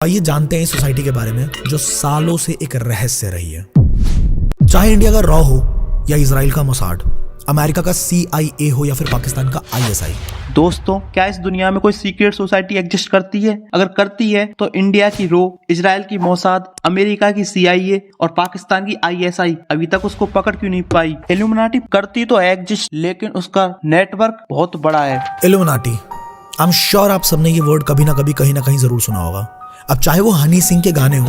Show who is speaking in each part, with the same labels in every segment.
Speaker 1: आइए जानते हैं इस सोसाइटी के बारे में जो सालों से एक रहस्य रही है। चाहे इंडिया का रॉ हो या इजराइल का मोसाड, अमेरिका का CIA हो या फिर पाकिस्तान का ISI।
Speaker 2: दोस्तों, क्या इस दुनिया में कोई सीक्रेट सोसाइटी एग्जिस्ट करती है? अगर करती है तो इंडिया की रॉ, इजराइल की मोसाद, अमेरिका की CIA और पाकिस्तान की ISI अभी तक उसको पकड़ क्यों नहीं पाई? इल्यूमिनाटी करती तो एग्जिस्ट, लेकिन उसका नेटवर्क बहुत बड़ा है।
Speaker 1: इल्यूमिनाटी, आई एम श्योर आप सबने ये वर्ड कभी ना कभी कहीं ना कहीं जरूर सुना होगा। अब चाहे वो हनी सिंह के गाने हो,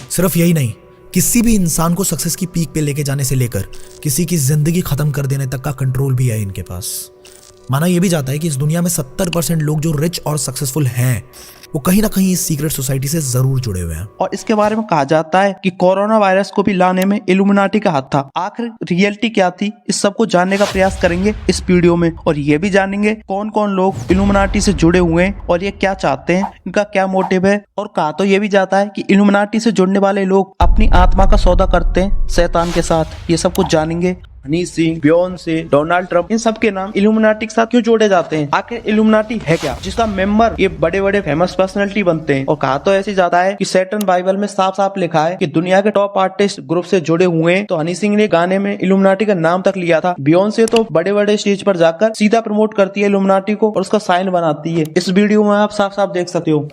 Speaker 1: सिर्फ यही नहीं, किसी भी इंसान को सक्सेस की पीक पे लेके जाने से लेकर किसी की जिंदगी खत्म कर देने तक का कंट्रोल भी है इनके पास। माना यह भी जाता है कि इस दुनिया में 70% लोग जो रिच और सक्सेसफुल हैं वो कहीं ना कहीं इस सीक्रेट सोसाइटी से जरूर जुड़े हुए हैं।
Speaker 2: और इसके बारे में कहा जाता है कि कोरोना वायरस को भी लाने में इल्यूमिनाटी का हाथ था। आखिर रियलिटी क्या थी, इस सब को जानने का प्रयास करेंगे इस वीडियो में, और ये भी जानेंगे कौन कौन लोग इल्यूमिनाटी से जुड़े हुए हैं और ये क्या चाहते हैं, इनका क्या मोटिव है। और कहा तो ये भी जाता है कि इल्यूमिनाटी से जुड़ने वाले लोग अपनी आत्मा का सौदा करते हैं शैतान के साथ। ये सब कुछ जानेंगे। हनी सिंह, बियोंसे, डोनाल्ड ट्रंप, इन सब के नाम इल्यूमिनाटी के साथ क्यों जोड़े जाते हैं? आखिर इल्यूमिनाटी है क्या, जिसका मेंबर ये बड़े बड़े फेमस पर्सनालिटी बनते हैं? और कहा तो ऐसे जाता है कि सैटर्न बाइबल में साफ साफ लिखा है कि दुनिया के टॉप आर्टिस्ट ग्रुप से जुड़े हुए हैं। तो हनी सिंह ने गाने में इल्यूमिनाटी का नाम तक लिया था। बियोंसे तो बड़े बड़े स्टेज पर जाकर सीधा प्रमोट करती है इल्यूमिनाटी को और उसका साइन बनाती है। इस वीडियो में आप साफ साफ देख सकते हो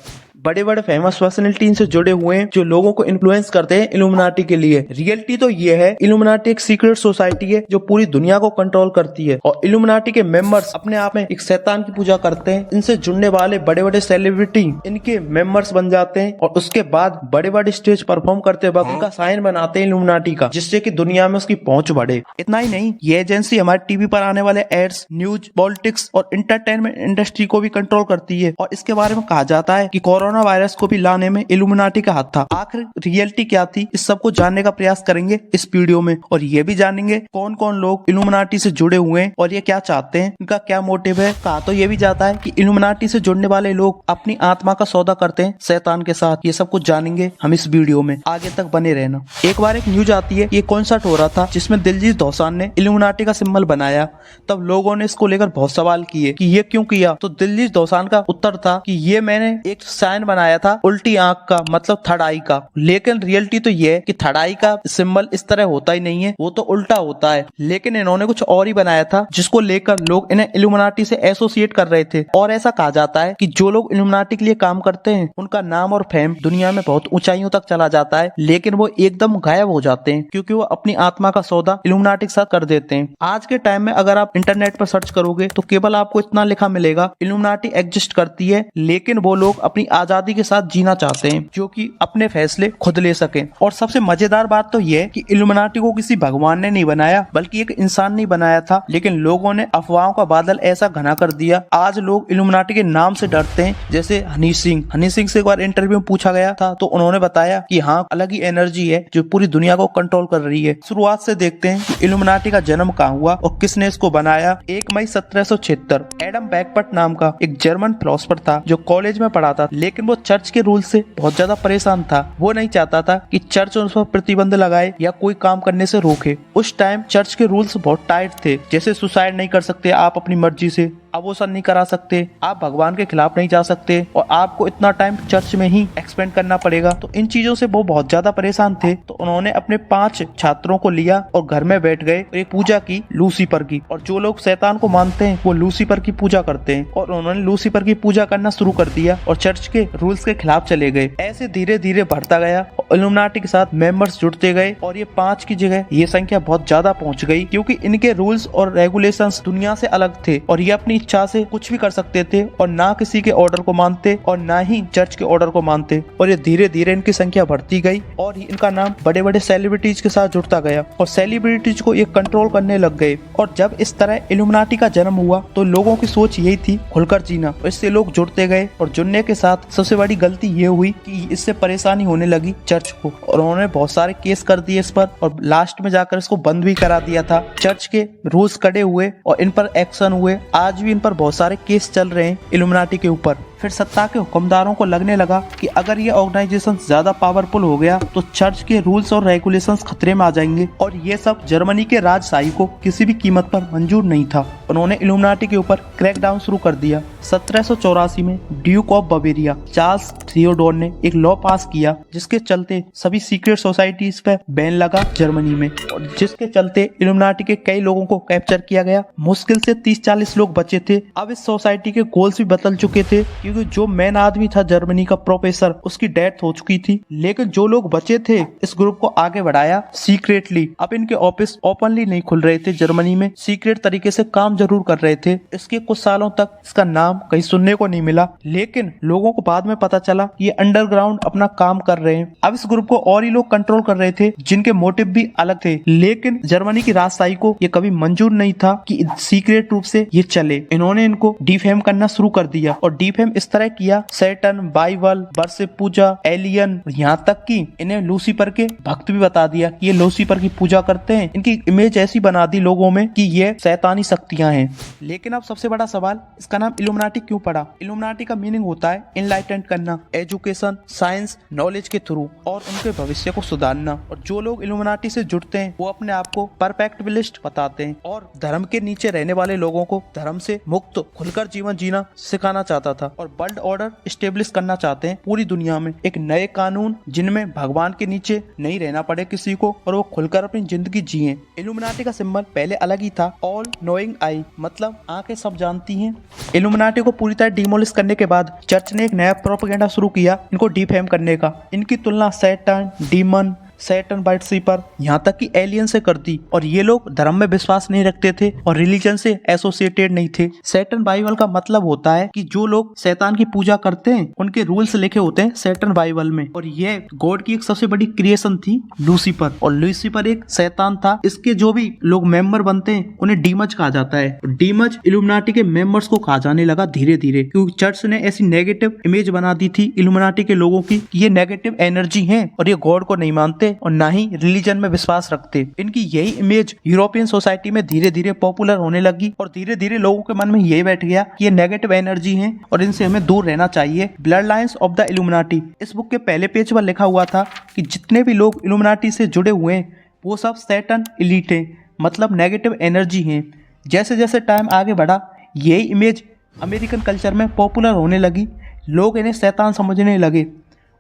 Speaker 2: बड़े बड़े फेमस पर्सनालिटी से जुड़े हुए हैं जो लोगों को इन्फ्लुएंस करते हैं इल्यूमिनाटी के लिए। रियलिटी तो ये है, इल्यूमिनाटी एक सीक्रेट सोसाइटी है जो पूरी दुनिया को कंट्रोल करती है। और इल्यूमिनाटी के मेंबर्स अपने आप में एक शैतान की पूजा करते हैं। इनसे जुड़ने वाले बड़े बड़े सेलिब्रिटी इनके मेंबर्स बन जाते हैं और उसके बाद बड़े बड़े स्टेज परफॉर्म करते वक्त उनका साइन बनाते हैं इल्यूमिनाटी का, जिससे कि दुनिया में उसकी पहुंच बढ़े। इतना ही नहीं, ये एजेंसी हमारे टीवी पर आने वाले एड्स, न्यूज, पॉलिटिक्स और एंटरटेनमेंट इंडस्ट्री को भी कंट्रोल करती है। और इसके बारे में कहा जाता है कि कोरोना वायरस को भी लाने में इल्यूमिनाटी का हाथ था। आखिर रियलिटी क्या थी, इस सब को जानने का प्रयास करेंगे इस वीडियो में, और ये भी जानेंगे कौन कौन लोग इल्यूमिनाटी से जुड़े हुए हैं और ये क्या चाहते हैं, इनका क्या मोटिव है। कहा तो ये भी जाता है कि इल्यूमिनाटी से जुड़ने वाले लोग अपनी आत्मा का सौदा करते हैं शैतान के साथ। ये सब कुछ जानेंगे हम इस वीडियो में, आगे तक बने रहना। एक बार एक न्यूज आती है, ये कॉन्सर्ट हो रहा था जिसमें दिलजीत दोसांझ ने इल्यूमिनाटी का सिंबल बनाया। तब लोगों ने इसको लेकर बहुत सवाल किए कि ये क्यों किया। तो दिलजीत दोसांझ का उत्तर था कि ये मैंने एक साइन बनाया था उल्टी आंख का, मतलब थर्ड आई का। लेकिन रियलिटी तो ये है कि थर्ड आई का सिंबल इस तरह होता ही नहीं है, वो तो उल्टा होता है। लेकिन इन्होंने कुछ और ही बनाया था जिसको लेकर लोग इन्हें इल्यूमिनाटी से एसोसिएट कर रहे थे। और ऐसा कहा जाता है कि जो लोग इल्यूमिनाटी के लिए काम करते हैं उनका नाम और फेम दुनिया में बहुत ऊंचाइयों तक चला जाता है, लेकिन वो एकदम गायब हो जाते हैं क्योंकि वो अपनी आत्मा का सौदा इल्यूमिनाटी के साथ कर देते हैं। आज के टाइम में अगर आप इंटरनेट पर सर्च करोगे तो केवल आपको इतना लिखा मिलेगा, इल्यूमिनाटी एग्जिस्ट करती है, लेकिन वो लोग अपनी आजादी के साथ जीना चाहते हैं जो कि अपने फैसले खुद ले सकें। और सबसे मजेदार बात तो यह है कि इल्यूमिनाटी को किसी भगवान ने नहीं बनाया, बल्कि एक इंसान ने बनाया था, लेकिन लोगों ने अफवाहों का बादल ऐसा घना कर दिया। आज लोग इल्यूमिनाटी के नाम से डरते हैं। जैसे हनी सिंह से एक बार इंटरव्यू में पूछा गया था तो उन्होंने बताया कि हाँ, अलग ही एनर्जी है जो पूरी दुनिया को कंट्रोल कर रही है। शुरुआत से देखते हैं कि इल्यूमिनाटी का जन्म कहाँ हुआ और किसने इसको बनाया। 1 मई 1776 एडम बैकपट नाम का एक जर्मन फिलोसोफर था जो कॉलेज में पढ़ाता, लेकिन वो चर्च के रूल से बहुत ज्यादा परेशान था। वो नहीं चाहता था कि चर्च उस पर प्रतिबंध लगाए या कोई काम करने से रोके। उस टाइम चर्च के रूल्स बहुत टाइट थे, जैसे सुसाइड नहीं कर सकते आप अपनी मर्जी से, अबॉर्शन नहीं करा सकते, आप भगवान के खिलाफ नहीं जा सकते, और आपको इतना टाइम चर्च में ही एक्सपेंड करना पड़ेगा। तो इन चीजों से वो बहुत ज्यादा परेशान थे। तो उन्होंने अपने 5 छात्रों को लिया और घर में बैठ गए और एक पूजा की लूसीफर की। और जो लोग शैतान को मानते हैं वो लूसीफर की पूजा करते हैं, और उन्होंने लूसीफर की पूजा करना शुरू कर दिया और चर्च के रूल्स के खिलाफ चले गए। ऐसे धीरे धीरे बढ़ता गया, इल्यूमिनाटी के साथ मेंबर्स जुड़ते गए और ये 5 की जगह ये संख्या बहुत ज्यादा पहुंच गई, क्योंकि इनके रूल्स और रेगुलेशंस दुनिया से अलग थे और ये अपनी इच्छा से कुछ भी कर सकते थे और ना किसी के ऑर्डर को मानते और ना ही चर्च के ऑर्डर को मानते। और ये धीरे धीरे इनकी संख्या बढ़ती गई और इनका नाम बड़े बड़े सेलिब्रिटीज के साथ जुड़ता गया और सेलिब्रिटीज को ये कंट्रोल करने लग गए। और जब इस तरह इल्यूमिनाटी का जन्म हुआ तो लोगों की सोच यही थी खुलकर जीना, और इससे लोग जुड़ते गए। और जुड़ने के साथ सबसे बड़ी गलती ये हुई कि इससे परेशानी होने लगी चर्च को, और उन्होंने बहुत सारे केस कर दिए इस पर, और लास्ट में जाकर इसको बंद भी करा दिया था। चर्च के रूल्स कड़े हुए और इन पर एक्शन हुए। आज भी इन पर बहुत सारे केस चल रहे हैं इल्यूमिनाटी के ऊपर। फिर सत्ता के हुक्मदारों को लगने लगा कि अगर ये ऑर्गेनाइजेशन ज्यादा पावरफुल हो गया तो चर्च के रूल्स और रेगुलेशंस खतरे में आ जाएंगे, और ये सब जर्मनी के राजशाही को किसी भी कीमत पर मंजूर नहीं था। उन्होंने इल्यूमिनाटी के ऊपर क्रैकडाउन शुरू कर दिया। 1784 में Duke of Bavaria Charles Theodore ने एक लॉ पास किया जिसके चलते सभी सीक्रेट सोसाइटीज पे बैन लगा जर्मनी में, और जिसके चलते इल्यूमिनाटी के कई लोगों को कैप्चर किया गया। मुश्किल से 30-40 लोग बचे थे। अब इस सोसाइटी के गोल्स भी बदल चुके थे क्योंकि जो मेन आदमी था जर्मनी का प्रोफेसर, उसकी डेथ हो चुकी थी। लेकिन जो लोग बचे थे इस ग्रुप को आगे बढ़ाया सीक्रेटली। अब इनके ऑफिस ओपनली नहीं खुल रहे थे जर्मनी में, सीक्रेट तरीके से काम जरूर कर रहे थे। इसके कुछ सालों तक इसका नाम कहीं सुनने को नहीं मिला, लेकिन लोगों को बाद में पता चला ये अंडरग्राउंड अपना काम कर रहे हैं। अब इस ग्रुप को और ही लोग कंट्रोल कर रहे थे जिनके मोटिव भी अलग थे, लेकिन जर्मनी की राजशाही को ये कभी मंजूर नहीं था कि सीक्रेट रूप से ये चले। इन्होंने इनको डिफेम करना शुरू कर दिया, और डिफेम इस तरह किया सैटर्न, बाइबल, वर्षिप पूजा, एलियन, यहाँ तक कि इन्हें लूसीफर के भक्त भी बता दिया कि ये लूसीफर की पूजा करते हैं। इनकी इमेज ऐसी बना दी लोगों में कि ये शैतानी शक्तियां हैं। लेकिन अब सबसे बड़ा सवाल, इसका नाम इल्यूमिनाटी क्यों पड़ा? इल्यूमिनाटी का मीनिंग होता है इनलाइटेंड करना, एजुकेशन, साइंस, नॉलेज के थ्रू, और उनके भविष्य को सुधारना। और जो लोग इल्यूमिनाटी से जुड़ते हैं वो अपने आप को परफेक्टिबिलिस्ट बताते हैं, और धर्म के नीचे रहने वाले लोगों को धर्म से मुक्त खुलकर जीवन जीना सिखाना चाहता था, और वर्ल्ड ऑर्डर स्टेब्लिश करना चाहते हैं पूरी दुनिया में। एक नए कानून जिनमें भगवान के नीचे नहीं रहना पड़े किसी को, और वो खुलकर अपनी जिंदगी जिए। इल्यूमिनाटी का सिंबल पहले अलग ही था, ऑल नोइंग आई, मतलब आंखें सब जानती हैं। इल्यूमिनाटी को पूरी तरह डिमोलिश करने के बाद चर्च ने एक नया प्रोपेगेंडा शुरू किया इनको डिफेम करने का। इनकी तुलना सैटर्न, डीमन, सैटर्न बाइटसीपर, यहाँ तक कि एलियन से कर दी। और ये लोग धर्म में विश्वास नहीं रखते थे और रिलीजन से एसोसिएटेड नहीं थे। सैटर्न बाइबल का मतलब होता है कि जो लोग शैतान की पूजा करते हैं उनके रूल्स लिखे होते हैं सैटर्न बाइबल में। और ये गॉड की एक सबसे बड़ी क्रिएशन थी लूसीफर, और लूसीफर एक शैतान था। इसके जो भी लोग मेंबर बनते हैं उन्हें डीमज कहा जाता है। डीमज इल्यूमिनाटी के मेंबर्स को कहा जाने लगा धीरे धीरे, क्योंकि चर्च ने ऐसी नेगेटिव इमेज बना दी थी इल्यूमिनाटी के लोगों की कि ये नेगेटिव एनर्जी है और ये गॉड को नहीं मानते और ना ही रिलीजन में विश्वास रखते। इनकी यही इमेज यूरोपियन सोसाइटी में धीरे धीरे पॉपुलर होने लगी, और धीरे धीरे लोगों के मन में यही बैठ गया कि ये नेगेटिव एनर्जी है और इनसे हमें दूर रहना चाहिए। Blood lines of the illuminati, इस बुक के पहले पेज पर लिखा हुआ था कि जितने भी लोग इल्यूमिनाटी से जुड़े हुए हैं वो सब सैटर्न एलीट हैं, मतलब नेगेटिव एनर्जी हैं। जैसे जैसे टाइम आगे बढ़ा यही इमेज अमेरिकन कल्चर में पॉपुलर होने लगी, लोग इन्हें शैतान समझने लगे।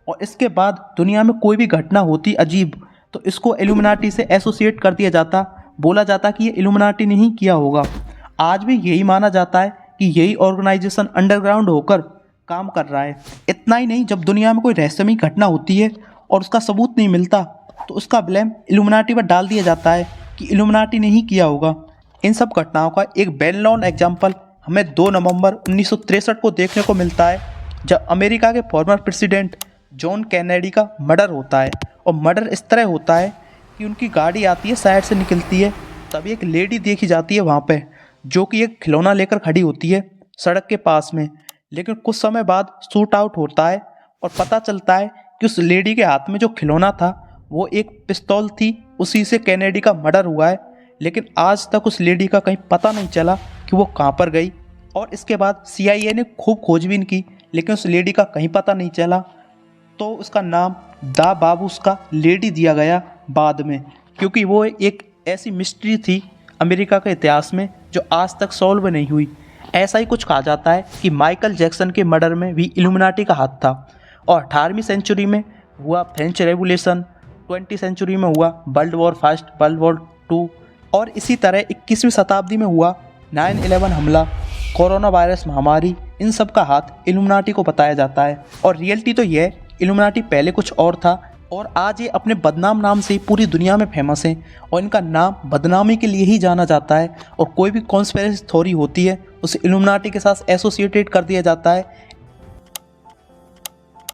Speaker 2: और इसके बाद दुनिया में कोई भी घटना होती अजीब तो इसको इल्यूमिनाटी से एसोसिएट कर दिया जाता, बोला जाता कि ये इल्यूमिनाटी ने ही किया होगा। आज भी यही माना जाता है कि यही ऑर्गेनाइजेशन अंडरग्राउंड होकर काम कर रहा है। इतना ही नहीं, जब दुनिया में कोई रहस्यमयी घटना होती है और उसका सबूत नहीं मिलता तो उसका ब्लेम इल्यूमिनाटी पर डाल दिया जाता है कि इल्यूमिनाटी ने ही किया होगा। इन सब घटनाओं का एक वेल नोन एग्जाम्पल हमें 2 नवंबर 1963 को देखने को मिलता है, जब अमेरिका के फॉर्मर प्रेसिडेंट जॉन कैनेडी का मर्डर होता है। और मर्डर इस तरह होता है कि उनकी गाड़ी आती है, साइड से निकलती है, तभी एक लेडी देखी जाती है वहाँ पे, जो कि एक खिलौना लेकर खड़ी होती है सड़क के पास में। लेकिन कुछ समय बाद शूट आउट होता है और पता चलता है कि उस लेडी के हाथ में जो खिलौना था वो एक पिस्तौल थी, उसी से कैनेडी का मर्डर हुआ है। लेकिन आज तक उस लेडी का कहीं पता नहीं चला कि वो कहाँ पर गई। और इसके बाद CIA ने खूब खोजबीन की, लेकिन उस लेडी का कहीं पता नहीं चला। तो उसका नाम द बाबूस का लेडी दिया गया बाद में, क्योंकि वो एक ऐसी मिस्ट्री थी अमेरिका के इतिहास में जो आज तक सॉल्व नहीं हुई। ऐसा ही कुछ कहा जाता है कि माइकल जैक्सन के मर्डर में भी इल्यूमिनाटी का हाथ था। और 18वीं सेंचुरी में हुआ फ्रेंच रेवोल्यूशन, 20वीं सेंचुरी में हुआ world war first, world war 2, और इसी तरह 21वीं शताब्दी में हुआ 9/11 हमला, कोरोना वायरस महामारी। इन सब का हाथ इल्यूमिनाटी को बताया जाता है। और रियलिटी तो यह है इल्यूमिनाटी पहले कुछ और था, और आज ये अपने बदनाम नाम से पूरी दुनिया में फेमस हैं, और इनका नाम बदनामी के लिए ही जाना जाता है। और कोई भी कॉन्स्पिरेसी थ्योरी होती है उसे इल्यूमिनाटी के साथ एसोसिएटेड कर दिया जाता है।